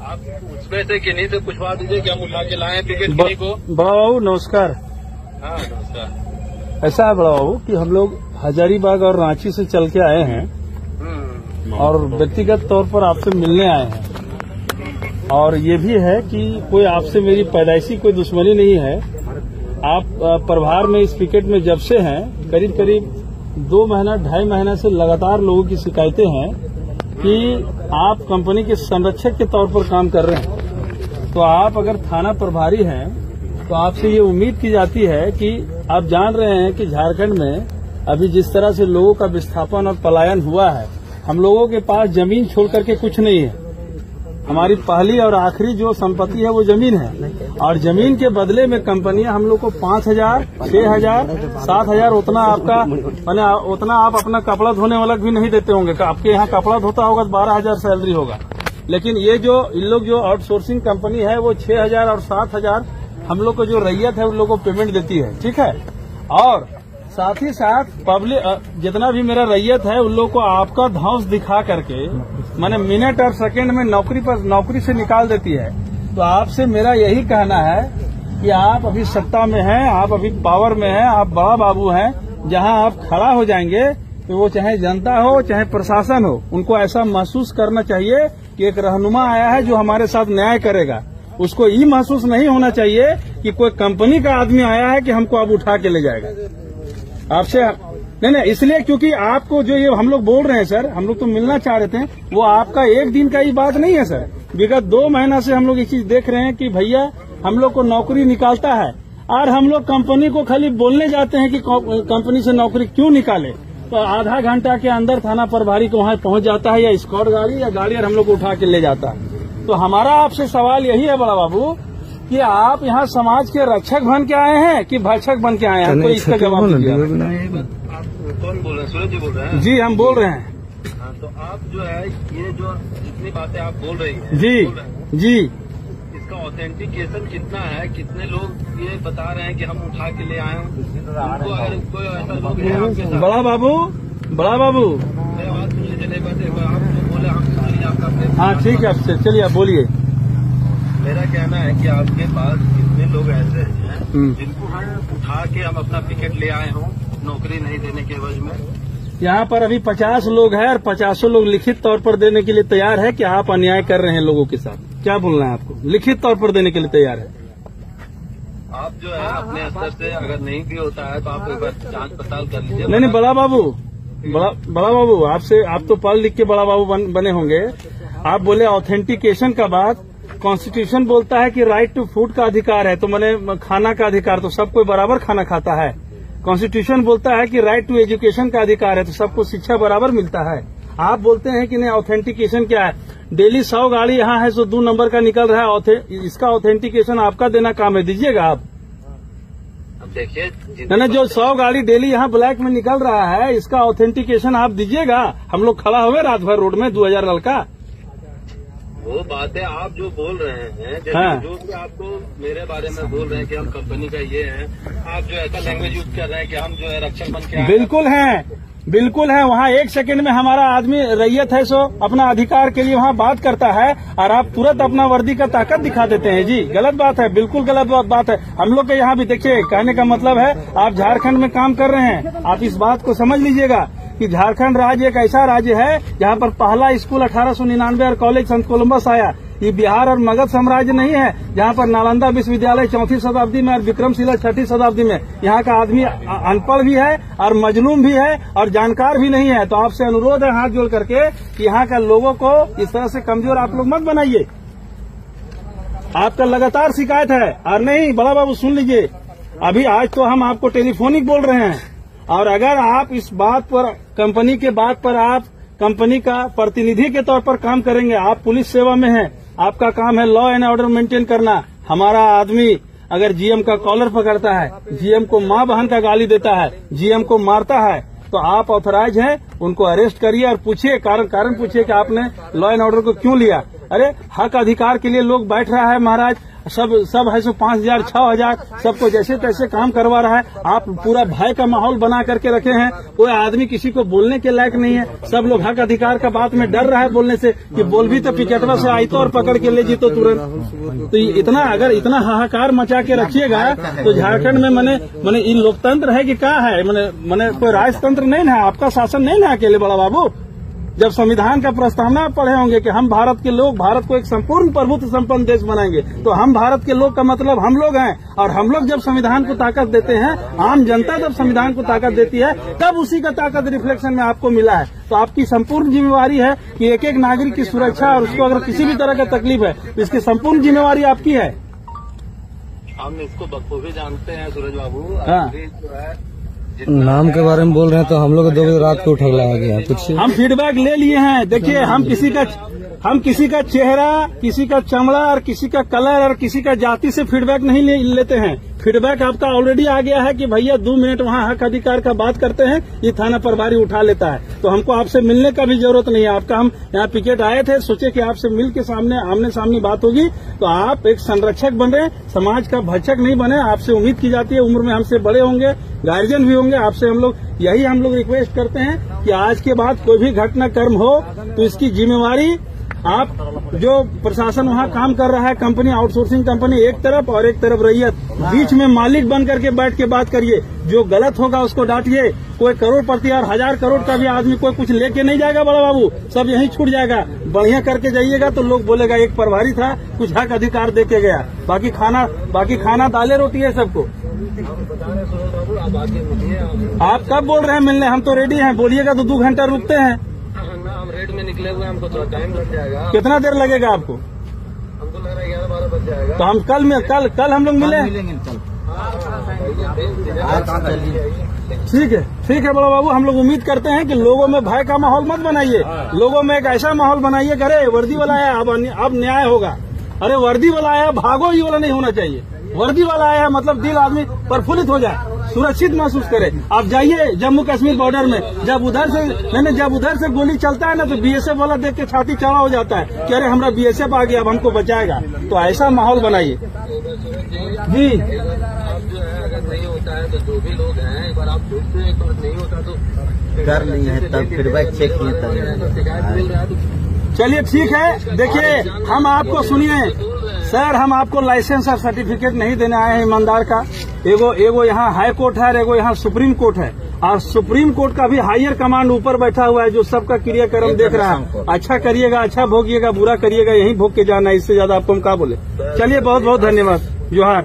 आप उसमें से किन्हीं से पूछवा दीजिए कि हम उठा के लाए टिकट किन्हीं को। बड़ा बाबू नमस्कार। हाँ नमस्कार। ऐसा है बड़ा बाबू कि हम लोग हजारीबाग और रांची से चल के आए हैं और व्यक्तिगत तौर पर आपसे मिलने आए हैं। और ये भी है कि कोई आपसे मेरी पैदाइशी कोई दुश्मनी नहीं है। आप प्रभार में इस पिकेट में जब से हैं करीब करीब 2 महीना 2.5 महीना से लगातार लोगों की शिकायतें हैं कि आप कंपनी के संरक्षक के तौर पर काम कर रहे हैं। तो आप अगर थाना प्रभारी हैं तो आपसे ये उम्मीद की जाती है कि आप जान रहे हैं कि झारखंड में अभी जिस तरह से लोगों का विस्थापन और पलायन हुआ है, हम लोगों के पास जमीन छोड़ करके कुछ नहीं है। हमारी पहली और आखिरी जो संपत्ति है वो जमीन है और जमीन के बदले में कंपनियां हम लोग को 5,000, 6,000, 7,000 उतना आपका माने उतना आप अपना कपड़ा धोने वाला भी नहीं देते होंगे। आपके यहाँ कपड़ा धोता होगा तो 12,000 सैलरी होगा, लेकिन ये जो इन लोग जो आउटसोर्सिंग कंपनी है वो 6,000 और 7,000 हम लोग को जो रैयत है उन लोगों को पेमेंट देती है। ठीक है, और साथ ही साथ पब्लिक जितना भी मेरा रैयत है उन लोगों को आपका धौंस दिखा करके माने मिनट और सेकंड में नौकरी से निकाल देती है। तो आपसे मेरा यही कहना है कि आप अभी सत्ता में हैं, आप अभी पावर में हैं, आप बड़ा बाबू हैं। जहां आप खड़ा हो जाएंगे तो वो चाहे जनता हो चाहे प्रशासन हो, उनको ऐसा महसूस करना चाहिए कि एक रहनुमा आया है जो हमारे साथ न्याय करेगा। उसको ये महसूस नहीं होना चाहिए कि कोई कंपनी का आदमी आया है कि हमको अब उठा के ले जाएगा। आपसे नहीं, इसलिए क्योंकि आपको जो ये हम लोग बोल रहे हैं सर, हम लोग तो मिलना चाह रहे थे, वो आपका एक दिन का ही बात नहीं है सर। विगत 2 महीना से हम लोग ये चीज देख रहे हैं कि भैया हम लोग को नौकरी निकालता है और हम लोग कंपनी को खाली बोलने जाते हैं कि कंपनी से नौकरी क्यों निकाले, तो आधा घंटा के अंदर थाना प्रभारी को वहां पहुंच जाता है या स्कॉट गाड़ी या गाड़ी और हम लोग को उठा के ले जाता है। तो हमारा आपसे सवाल यही है बड़ा बाबू कि आप यहाँ समाज के रक्षक बन के आए हैं कि भक्षक बन के आए हैं, तो इसका जवाब दीजिए। आप कौन बोल रहे हैं? सूरज जी बोल रहे हैं? जी हम बोल रहे हैं। हाँ, तो आप जो है ये जो जितनी बातें आप बोल रही हैं जी इसका ऑथेंटिकेशन कितना है? कितने लोग ये बता रहे हैं कि हम उठा के ले आए हैं? अगर कोई ऐसा लोग है आपके साथ? बड़ा बाबू मेरी आवाज सुन लीजिए। नहीं बात आप जो बोले हम सुन लीजिए आपका। हाँ ठीक है, आपसे चलिए आप बोलिए। मेरा कहना है कि आपके पास कितने लोग ऐसे हैं जिनको हम उठा के हम अपना टिकट ले आए हों नौकरी नहीं देने के एवज में? यहाँ पर अभी 50 लोग हैं और 50 लोग लिखित तौर पर देने के लिए तैयार है कि आप अन्याय कर रहे हैं लोगों के साथ। क्या बोलना है आपको? लिखित तौर पर देने के लिए तैयार है। आप जो है अपने स्तर से अगर नहीं भी होता है तो आप एक बार जांच पड़ताल कर लीजिए। नहीं बड़ा बाबू आपसे आप तो पढ़ लिख के बड़ा बाबू बने होंगे। आप बोले ऑथेंटिकेशन का बात, कॉन्स्टिट्यूशन बोलता है कि राइट टू फूड का अधिकार है, तो मैंने खाना का अधिकार, तो सब कोई बराबर खाना खाता है। कॉन्स्टिट्यूशन बोलता है कि राइट टू एजुकेशन का अधिकार है, तो सबको शिक्षा बराबर मिलता है। आप बोलते हैं कि नहीं ऑथेंटिकेशन क्या है? डेली 100 गाड़ी यहाँ है जो 2 नंबर का निकल रहा है, इसका ऑथेंटिकेशन आपका देना काम है, दीजिएगा आप। अब देखिए ना जो 100 गाड़ी डेली यहाँ ब्लैक में निकल रहा है, इसका ऑथेंटिकेशन आप दीजिएगा। हम लोग खड़ा हुए रात भर रोड में 2000 लड़का। वो बातें आप जो बोल रहे हैं, जैसे हाँ। जो भी आपको मेरे बारे में बोल रहे हैं कि हम कंपनी का ये है, आप जो ऐसा लैंग्वेज यूज कर रहे हैं कि हम जो है रक्षक बन के बिल्कुल है। वहाँ 1 सेकंड में हमारा आदमी रैयत है सो अपना अधिकार के लिए वहाँ बात करता है और आप तुरंत अपना वर्दी का ताकत दिखा देते हैं। जी गलत बात है, बिल्कुल गलत बात है। हम लोग के यहाँ भी देखिए, कहने का मतलब है आप झारखंड में काम कर रहे हैं, आप इस बात को समझ लीजिएगा कि झारखंड राज्य एक ऐसा राज्य है जहाँ पर पहला स्कूल 1899 और कॉलेज संत कोलंबस आया। ये बिहार और मगध साम्राज्य नहीं है जहाँ पर नालंदा विश्वविद्यालय 4वीं शताब्दी में और विक्रमशिला 6वीं शताब्दी में। यहाँ का आदमी अनपढ़ भी है और मजलूम भी है और जानकार भी नहीं है। तो आपसे अनुरोध है हाथ जोड़ करके कि यहाँ का लोगों को इस तरह से कमजोर आप लोग मत बनाइए। आपका लगातार शिकायत है। और नहीं बड़ा बाबू सुन लीजिए, अभी आज तो हम आपको टेलीफोनिक बोल रहे हैं, और अगर आप इस बात पर कंपनी के बात पर आप कंपनी का प्रतिनिधि के तौर पर काम करेंगे, आप पुलिस सेवा में हैं, आपका काम है लॉ एंड ऑर्डर मेंटेन करना। हमारा आदमी अगर जीएम का कॉलर पकड़ता है, जीएम को मां बहन का गाली देता है, जीएम को मारता है, तो आप ऑथराइज हैं, उनको अरेस्ट करिए और पूछिए, कारण पूछिए कि आपने लॉ एंड ऑर्डर को क्यों लिया। अरे हक अधिकार के लिए लोग बैठ रहा है महाराज, सब है सो 5,000 6,000 सबको जैसे तैसे काम करवा रहा है। आप पूरा भय का माहौल बना करके रखे हैं। कोई आदमी किसी को बोलने के लायक नहीं है। सब लोग हक अधिकार का बात में डर रहा है बोलने से कि बोल भी तो पिकेटवा से आई तो और पकड़ के ले जी तो तुरंत। तो इतना अगर इतना हाहाकार मचा के रखिएगा तो झारखंड में मने इन लोकतंत्र है कि क्या है? मने कोई राजतंत्र नहीं है। आपका शासन नहीं है अकेले बड़ा बाबू। जब संविधान का प्रस्तावना पढ़े होंगे कि हम भारत के लोग भारत को एक संपूर्ण प्रभुत्व संपन्न देश बनाएंगे, तो हम भारत के लोग का मतलब हम लोग हैं। और हम लोग जब संविधान को ताकत देते हैं, आम जनता जब संविधान को ताकत देती है, तब उसी का ताकत रिफ्लेक्शन में आपको मिला है। तो आपकी संपूर्ण जिम्मेवारी है कि एक एक नागरिक की सुरक्षा और उसको अगर किसी भी तरह का तकलीफ है तो इसकी संपूर्ण जिम्मेवारी आपकी है। हम इसको बखूबी जानते हैं सूरज बाबू। हाँ। नाम के बारे में बोल रहे हैं तो हम लोग 2 बजे रात को उठा लाया गया कुछ। हम फीडबैक ले लिए हैं। देखिए हम किसी का चेहरा, किसी का चमड़ा और किसी का कलर और किसी का जाति से फीडबैक नहीं लेते हैं। फीडबैक आपका ऑलरेडी आ गया है कि भैया 2 मिनट वहाँ हक अधिकार का बात करते हैं, ये थाना प्रभारी उठा लेता है। तो हमको आपसे मिलने का भी जरूरत नहीं है। आपका हम यहाँ पिकेट आए थे, सोचे कि आपसे मिल के आमने सामने बात होगी। तो आप एक संरक्षक बने, समाज का भक्षक नहीं बने। आपसे उम्मीद की जाती है, उम्र में हमसे बड़े होंगे, गार्जियन भी होंगे। आपसे हम लोग रिक्वेस्ट करते हैं कि आज के बाद कोई भी घटनाक्रम हो तो इसकी जिम्मेवारी आप जो प्रशासन वहाँ काम कर रहा है, कंपनी आउटसोर्सिंग कंपनी एक तरफ और एक तरफ रैयत, बीच में मालिक बन करके बैठ के बात करिए। जो गलत होगा उसको डांटिए। कोई करोड़पति और 1000 करोड़ का भी आदमी कोई कुछ लेके नहीं जाएगा बड़ा बाबू, सब यहीं छूट जाएगा। बढ़िया करके जाइएगा तो लोग बोलेगा एक प्रभारी था, कुछ हक अधिकार दे के गया। बाकी खाना दालें रोटी है सबको। आप कब बोल रहे हैं मिलने? हम तो रेडी हैं, बोलिएगा तो 2 घंटा रुकते हैं। हम रेड में निकले हुए, हमको थोड़ा टाइम लग जाएगा। कितना देर लगेगा आपको? हमको लग रहा है 11-12 बज जाएगा। तो हम कल हम लोग मिलेंगे। ठीक है बड़ा बाबू। हम लोग उम्मीद करते हैं कि लोगों में भय का माहौल मत बनाइए। लोगों में एक ऐसा माहौल बनाइए, अरे वर्दी वाला आया अब न्याय होगा। अरे वर्दी वाला आया भागो, ये वाला नहीं होना चाहिए। वर्दी वाला आया मतलब दिल आदमी प्रफुल्लित हो जाए, सुरक्षित महसूस करे। आप जाइए जम्मू कश्मीर बॉर्डर में, जब उधर से गोली चलता है ना तो बीएसएफ वाला देख के छाती चौड़ा हो जाता है कि अरे हमारा बीएसएफ आ गया, अब हमको बचाएगा। तो ऐसा माहौल बनाइए जी। अगर नहीं होता है तो जो भी लोग हैं, एक बार आप सोचते हैं, एक बार नहीं होता तो कर नहीं है तब फीडबैक चेक किए तब शिकायत मिल रहा है तो चलिए ठीक है। देखिए हम आपको सुनिए सर, हम आपको लाइसेंस और सर्टिफिकेट नहीं देने आए हैं ईमानदार का। एगो यहाँ हाई कोर्ट है, एगो यहाँ सुप्रीम कोर्ट है। और सुप्रीम कोर्ट का भी हायर कमांड ऊपर बैठा हुआ है जो सबका क्रियाक्रम देख रहा है। अच्छा करिएगा, अच्छा भोगिएगा, बुरा करिएगा, यही भोग के जाना है। इससे ज्यादा आपको हम क्या बोले। चलिए बहुत बहुत धन्यवाद। जोहार।